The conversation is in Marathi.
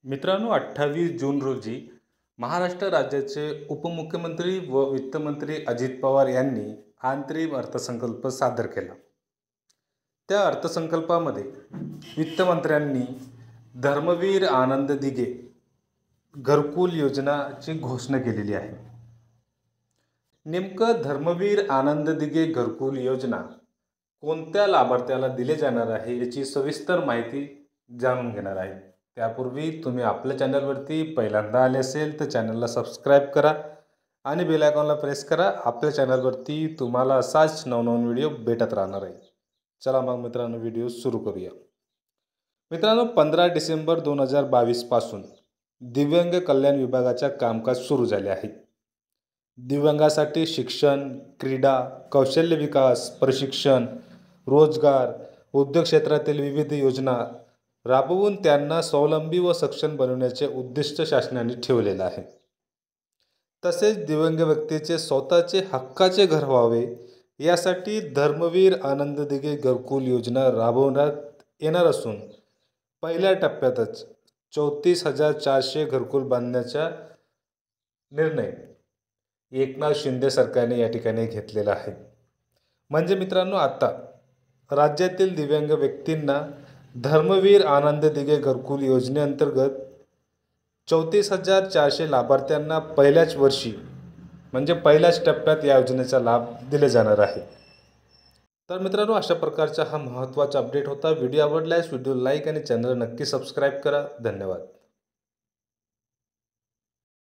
मित्रांनो, 28 जून रोजी महाराष्ट्र राज्याचे उपमुख्यमंत्री व वित्तमंत्री अजित पवार यांनी अंतरिम अर्थसंकल्प सादर केला. त्या अर्थसंकल्पामध्ये वित्तमंत्र्यांनी धर्मवीर आनंद दिघे घरकुल योजनाची घोषणा केलेली आहे. नेमकं धर्मवीर आनंद दिघे घरकुल योजना कोणत्या लाभार्थ्याला दिले जाणार आहे याची सविस्तर माहिती जाणून घेणार आहे. त्यापूर्वी तुम्ही आपल्या चॅनलवरती पहिल्यांदा आले असेल तर चॅनलला सबस्क्राईब करा आणि बेल आयकॉनला प्रेस करा. आपल्या चॅनलवरती तुम्हाला असाच नवनवीन व्हिडिओ भेटत राहणार आहे. चला मग मित्रांनो, व्हिडिओ सुरू करूया. मित्रांनो, 15 डिसेंबर 2022 पासून दिव्यांग कल्याण विभागाच्या कामकाज सुरू झाले आहे. दिव्यांगासाठी शिक्षण, क्रीडा, कौशल्य विकास, प्रशिक्षण, रोजगार, उद्योग क्षेत्रातील विविध योजना राबवून त्यांना स्वावलंबी व सक्षम बनवण्याचे उद्दिष्ट शासनाने ठेवलेले आहे. तसेच दिव्यांग व्यक्तीचे स्वतःचे हक्काचे घर व्हावे यासाठी धर्मवीर आनंद दिघे घरकुल योजना राबवण्यात येणार असून पहिल्या टप्प्यातच 34,400 घरकुल बांधण्याचा निर्णय एकनाथ शिंदे सरकारने या ठिकाणी घेतलेला आहे. म्हणजे मित्रांनो, आता राज्यातील दिव्यांग व्यक्तींना धर्मवीर आनंद दिघे घरकुल योजनेअंतर्गत 34,400 लाभार्थ्यांना पहिल्याच वर्षी म्हणजे पहिल्याच टप्प्यात या योजनेचा लाभ दिले जाणार आहे. तर मित्रांनो, अशा प्रकारचा हा महत्त्वाचा अपडेट होता. व्हिडिओ आवडल्यास व्हिडिओ लाईक आणि चॅनल नक्की सबस्क्राईब करा. धन्यवाद.